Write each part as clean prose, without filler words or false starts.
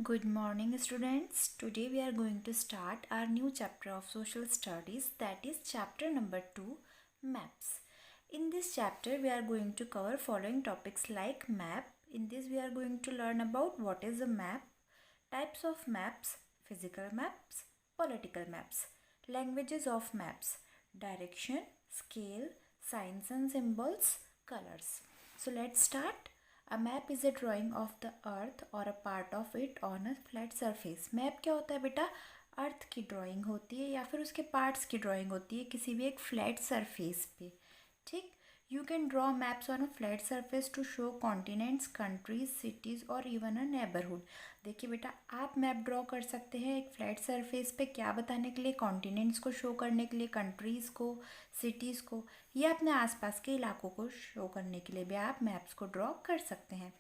Good morning, students. Today we are going to start our new chapter of social studies, that is chapter number 2, maps. In this chapter we are going to cover following topics like map. In this we are going to learn about what is a map, types of maps, physical maps, political maps, languages of maps, direction, scale, signs and symbols, colors. So let's start. A map is a drawing of the earth or a part of it on a flat surface. Map क्या होता है बेटा? अर्थ की drawing होती है या फिर उसके पार्ट्स की ड्राइंग होती है किसी भी एक फ्लैट सरफेस पे. ठीक. You can draw maps on a flat surface to show continents, countries, cities और इवन अ नेबरहुड. देखिए बेटा, आप मैप ड्रॉ कर सकते हैं एक फ्लैट सरफेस पे. क्या बताने के लिए? कॉन्टिनेंट्स को शो करने के लिए, कंट्रीज़ को, सिटीज़ को या अपने आसपास के इलाकों को शो करने के लिए भी आप मैप्स को ड्रॉ कर सकते हैं.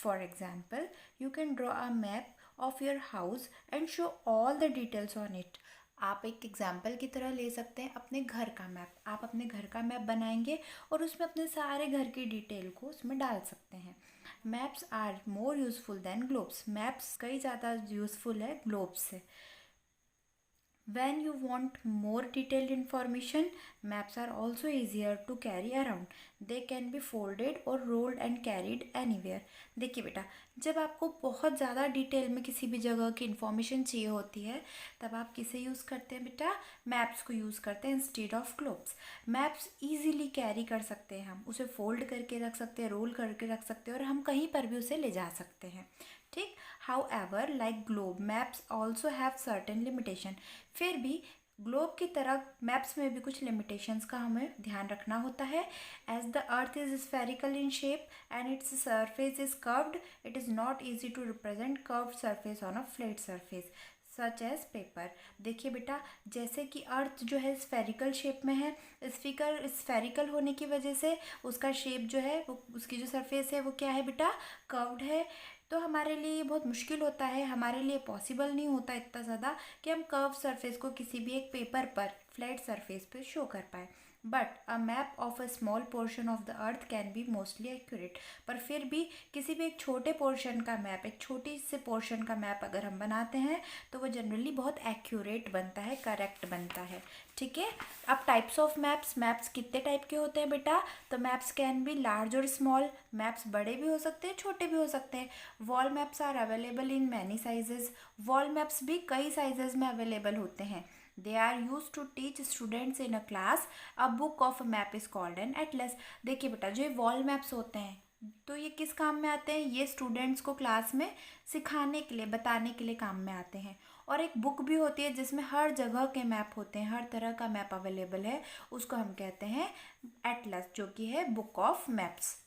For example, you can draw a map of your house and show all the details on it. आप एक एग्जाम्पल की तरह ले सकते हैं अपने घर का मैप. आप अपने घर का मैप बनाएंगे और उसमें अपने सारे घर की डिटेल को उसमें डाल सकते हैं. Maps are more useful than globes. Maps कई ज़्यादा यूजफुल है ग्लोब्स से. When you want more detailed information, maps are also easier to carry around. They can be folded or rolled and carried anywhere. देखिए बेटा, जब आपको बहुत ज़्यादा डिटेल में किसी भी जगह की इन्फॉर्मेशन चाहिए होती है तब आप किसे यूज़ करते हैं बेटा? मैप्स को यूज़ करते हैं instead of globes. Maps easily carry कर सकते हैं. हम उसे फोल्ड करके रख सकते हैं, रोल करके रख सकते हैं और हम कहीं पर भी उसे ले जा सकते हैं. ठीक. However, like globe, maps also have certain limitation. फिर भी ग्लोब की तरह मैप्स में भी कुछ लिमिटेशंस का हमें ध्यान रखना होता है. As the earth is spherical in shape and its surface is curved, it is not easy to represent curved surface on a flat surface such as paper. देखिए बेटा, जैसे कि अर्थ जो है स्फेरिकल शेप में है, स्फेरिकल होने की वजह से उसका शेप जो है वो, उसकी जो सरफेस है वो क्या है बेटा? कर्व्ड है. तो हमारे लिए ये बहुत मुश्किल होता है, हमारे लिए पॉसिबल नहीं होता इतना ज़्यादा कि हम कर्व सरफेस को किसी भी एक पेपर पर, फ्लैट सरफेस पर शो कर पाए. But a map of a small portion of the earth can be mostly accurate. पर फिर भी किसी भी एक छोटे पोर्शन का मैप, एक छोटी से पोर्शन का मैप अगर हम बनाते हैं तो वो जनरली बहुत एक्यूरेट बनता है, करेक्ट बनता है. ठीक है. अब टाइप्स ऑफ मैप्स. मैप्स कितने टाइप के होते हैं बेटा? तो मैप्स कैन बी लार्ज और स्मॉल. मैप्स बड़े भी हो सकते हैं, छोटे भी हो सकते हैं. Wall maps are available in many sizes. Wall maps भी कई साइजेस में अवेलेबल होते हैं. They are use to teach students in a class. A book of a map is called an atlas. देखिए बेटा, जो वॉल मैप्स होते हैं तो ये किस काम में आते हैं? ये स्टूडेंट्स को क्लास में सिखाने के लिए, बताने के लिए काम में आते हैं. और एक बुक भी होती है जिसमें हर जगह के मैप होते हैं, हर तरह का मैप अवेलेबल है, उसको हम कहते हैं एटलस, जो कि है book of maps.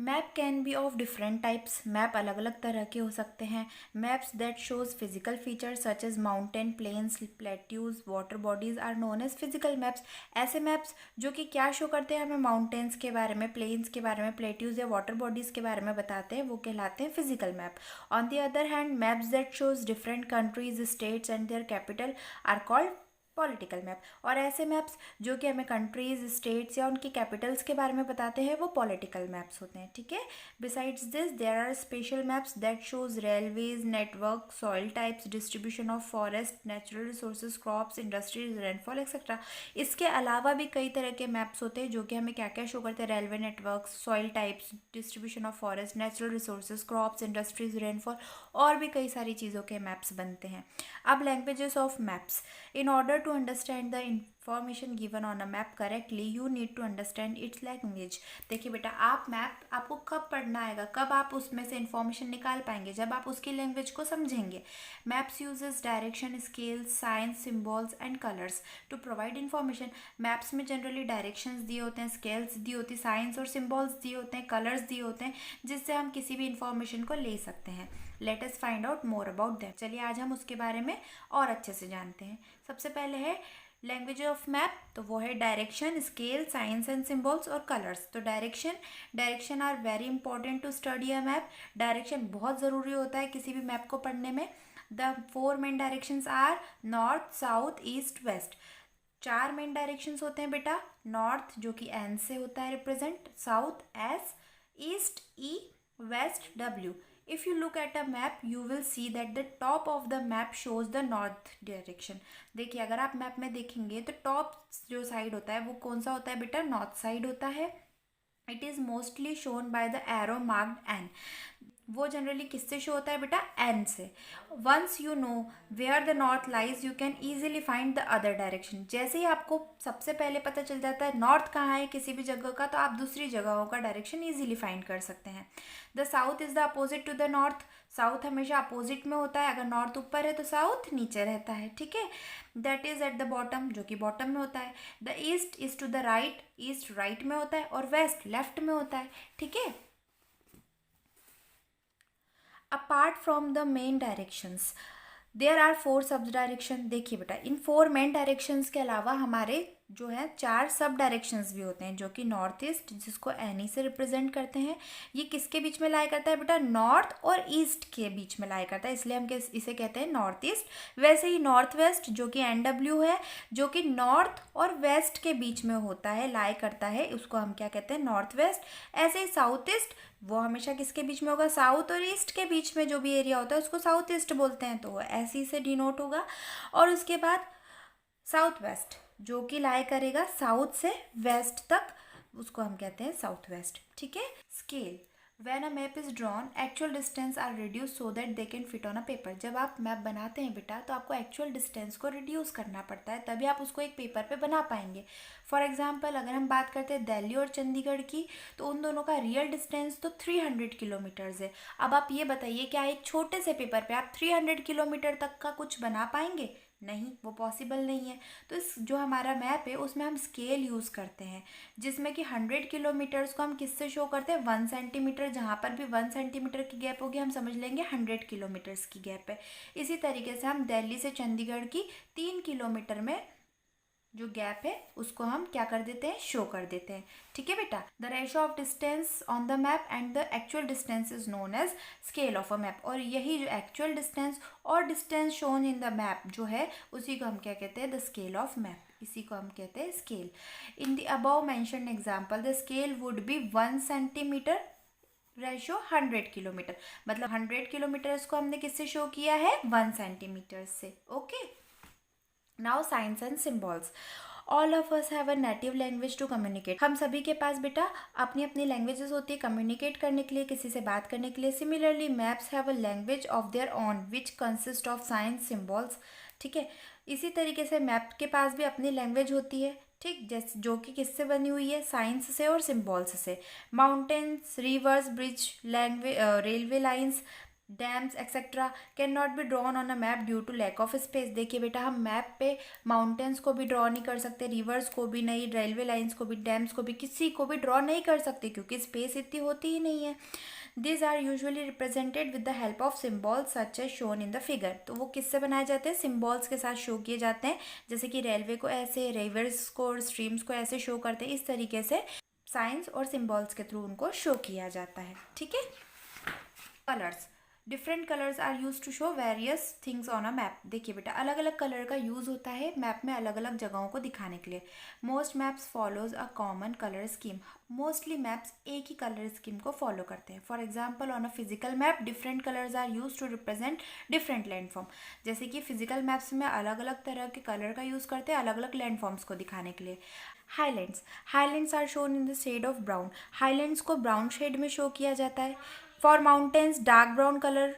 Map can be of different types. Map अलग अलग तरह के हो सकते हैं. Maps that shows physical features such as mountain, plains, plateaus, water bodies are known as physical maps. ऐसे मैप्स जो कि क्या शो करते हैं? हमें माउंटेन्स के बारे में, प्लेन्स के बारे में, प्लेट्यूज या वाटर बॉडीज़ के बारे में बताते हैं, वो कहलाते हैं physical map. On the other hand, maps that shows different countries, states and their capital R called political map. और ऐसे मैप्स जो कि हमें कंट्रीज, स्टेट्स या उनकी कैपिटल्स के बारे में बताते हैं वो पॉलिटिकल मैप्स होते हैं. ठीक है. Besides this there are special maps that shows railways, network, soil types, distribution of forest, natural resources, crops, industries, rainfall etcetera. इसके अलावा भी कई तरह के मैप्स होते हैं जो कि हमें क्या क्या शो करते हैं? Railway network, soil types, distribution of forest, natural resources, crops, industries, rainfall और भी कई सारी चीज़ों के मैप्स बनते हैं. अब languages of maps. In order to understand the information given on a map correctly, you need to understand its language. देखिए बेटा, आप मैप आपको कब पढ़ना आएगा, कब आप उसमें से इंफॉर्मेशन निकाल पाएंगे? जब आप उसकी लैंग्वेज को समझेंगे. Maps uses direction, scales, signs, symbols and colours to provide information. Maps में जनरली डायरेक्शंस दिए होते हैं, स्केल्स दी होती है, साइंस और सिम्बॉल्स दिए होते हैं, कलर्स दिए होते हैं, जिससे हम किसी भी इंफॉर्मेशन को ले सकते हैं. Let us find out more about that. चलिए आज हम उसके बारे में और अच्छे से जानते हैं. सबसे पहले है लैंग्वेज ऑफ मैप, तो वो है direction, scale, signs and symbols और कलर्स. तो direction are very important to study a map. Direction बहुत ज़रूरी होता है किसी भी मैप को पढ़ने में. The 4 main directions are north, south, east, west. 4 main directions होते हैं बेटा. नॉर्थ जो कि एन से होता है represent, south S, east E, west W. If you look at a map, you will see that the top of the map shows the north direction. देखिए अगर आप मैप में देखेंगे तो टॉप जो साइड होता है वो कौन सा होता है बेटा, नॉर्थ साइड होता है. It is mostly shown by the arrow marked N. वो जनरली किससे शो होता है बेटा, एन से. Once you know where the north lies you can easily find the other direction. जैसे ही आपको सबसे पहले पता चल जाता है नॉर्थ कहाँ है किसी भी जगह का, तो आप दूसरी जगहों का डायरेक्शन ईजिली फाइंड कर सकते हैं. The south is the opposite to the north. South हमेशा अपोजिट में होता है. अगर नॉर्थ ऊपर है तो साउथ नीचे रहता है. ठीक है. That is at the bottom, जो कि बॉटम में होता है. The east is to the right. East right में होता है और वेस्ट लेफ्ट में होता है. ठीक है. Apart from the main directions there are 4 sub direction. देखिए बेटा इन 4 मेन डायरेक्शंस के अलावा हमारे जो है 4 सब डायरेक्शंस भी होते हैं, जो कि नॉर्थ ईस्ट जिसको एनी से रिप्रेजेंट करते हैं. ये किसके बीच में लाई करता है बेटा, नॉर्थ और ईस्ट के बीच में लाई करता है, इसलिए हम इसे कहते हैं नॉर्थ ईस्ट. वैसे ही नॉर्थ वेस्ट जो कि NW है, जो कि नॉर्थ और वेस्ट के बीच में होता है, लाई करता है, उसको हम क्या कहते हैं, नॉर्थ वेस्ट. ऐसे ही साउथ ईस्ट वो हमेशा किसके बीच में होगा, साउथ और ईस्ट के बीच में जो भी एरिया होता है उसको साउथ ईस्ट बोलते हैं, तो वो ऐसे से डिनोट होगा. और उसके बाद साउथ वेस्ट जो कि लाई करेगा साउथ से वेस्ट तक, उसको हम कहते हैं साउथ वेस्ट. ठीक है. Scale. When a map is drawn actual distance are reduce so that they can fit on a paper. जब आप मैप बनाते हैं बेटा तो आपको एक्चुअल डिस्टेंस को रिड्यूस करना पड़ता है, तभी आप उसको एक पेपर पे बना पाएंगे. फॉर एग्जाम्पल अगर हम बात करते हैं दिल्ली और चंडीगढ़ की, तो उन दोनों का रियल डिस्टेंस तो 300 किलोमीटर्स है. अब आप ये बताइए क्या एक छोटे से पेपर पे आप 300 किलोमीटर तक का कुछ बना पाएंगे, नहीं, वो पॉसिबल नहीं है. तो इस जो हमारा मैप है उसमें हम स्केल यूज़ करते हैं, जिसमें कि 100 किलोमीटर्स को हम किससे शो करते हैं, 1 सेंटीमीटर. जहाँ पर भी 1 सेंटीमीटर की गैप होगी हम समझ लेंगे 100 किलोमीटर्स की गैप है. इसी तरीके से हम दिल्ली से चंडीगढ़ की 3 किलोमीटर में जो गैप है उसको हम क्या कर देते हैं, शो कर देते हैं. ठीक है बेटा. The ratio of distance on the map and the actual distance is known as scale of a map. और यही जो एक्चुअल डिस्टेंस और distance shown in the map जो है उसी को हम क्या कहते हैं, द स्केल ऑफ मैप. इसी को हम कहते हैं scale. In the above mentioned example the scale would be 1 centimetre ratio 100 kilometre. मतलब 100 किलोमीटर्स को हमने किससे शो किया है, 1 सेंटीमीटर से. Okay. Now science and symbols. All of us have a native language to communicate. हम सभी के पास बेटा अपनी अपनी लैंग्वेजेस होती है कम्युनिकेट करने के लिए, किसी से बात करने के लिए. Similarly maps have a language of their on which consist of science symbols. ठीक है. इसी तरीके से मैप के पास भी अपनी लैंग्वेज होती है, ठीक, जैसे जो कि किससे बनी हुई है, साइंस से और सिम्बॉल्स से. Mountains, rivers, bridge, language, railway lines, dams etcetera can not be drawn on a map due to lack of space. देखिए बेटा हम मैप पे माउंटेन्स को भी ड्रॉ नहीं कर सकते, रिवर्स को भी नहीं, रेलवे लाइंस को भी, डैम्स को भी, किसी को भी ड्रॉ नहीं कर सकते क्योंकि स्पेस इतनी होती ही नहीं है. This are usually represented with the help of symbols such as shown in the figure. तो वो किससे बनाए जाते हैं, सिम्बॉल्स के साथ शो किए जाते हैं. जैसे कि रेलवे को ऐसे, रिवर्स को और स्ट्रीम्स को ऐसे शो करते हैं. इस तरीके से साइंस और सिम्बॉल्स के थ्रू उनको शो किया जाता है. ठीक है. Colours. Different colours are use to show various things on a map. देखिए बेटा अलग अलग कलर का यूज़ होता है मैप में अलग अलग जगहों को दिखाने के लिए. Most maps follows a common colour scheme. Mostly maps एक ही कलर स्कीम को फॉलो करते हैं. For example on a physical map different colours are use to represent different landform. जैसे कि फिजिकल मैप्स में अलग अलग तरह के कलर का यूज़ करते हैं अलग अलग लैंडफॉर्म्स को दिखाने के लिए. Highlands. Highlands are shown in the shade of brown. Highlands को ब्राउन शेड में शो किया जाता है. For mountains dark brown colour,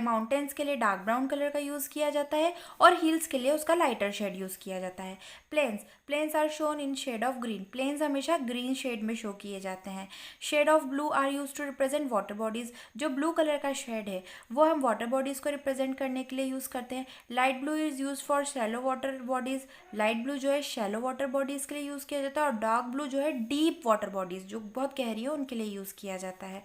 mountains के लिए डार्क ब्राउन कलर का यूज़ किया जाता है और हिल्स के लिए उसका लाइटर शेड यूज़ किया जाता है. Plains. Plains are shown in shade of green. Plains हमेशा ग्रीन शेड में शो किए जाते हैं. Shade of blue are use to represent water bodies. जो ब्लू कलर का शेड है वो हम वाटर बॉडीज़ को रिप्रेजेंट करने के लिए यूज़ करते हैं. Light blue is use for shallow water bodies. Light blue जो है शैलो वाटर बॉडीज़ के लिए यूज़ किया जाता है और डार्क ब्लू जो है डीप वाटर बॉडीज़ जो बहुत गहरी है उनके लिए यूज़ किया जाता है.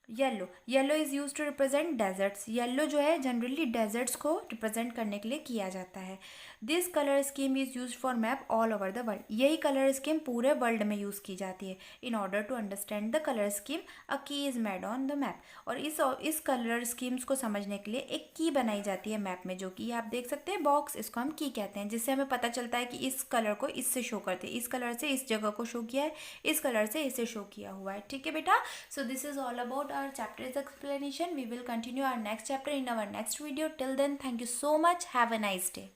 Yellow. Yellow is use to represent deserts. Yellow जो है जनरली डेजर्ट्स को रिप्रेजेंट करने के लिए किया जाता है. This colour scheme is use for map all over the world. यही कलर स्कीम पूरे वर्ल्ड में यूज़ की जाती है. In order to understand the colour scheme a key is made on the map. और इस कलर स्कीम्स को समझने के लिए एक की बनाई जाती है मैप में, जो कि आप देख सकते हैं बॉक्स, इसको हम की कहते हैं, जिससे हमें पता चलता है कि इस कलर को इससे शो करते हैं, इस कलर से इस जगह को शो किया है, इस कलर से इसे शो किया हुआ है. ठीक है बेटा. So this is all about our chapter's explanation. We will continue our next chapter in our next video. Till then, thank you so much. Have a nice day.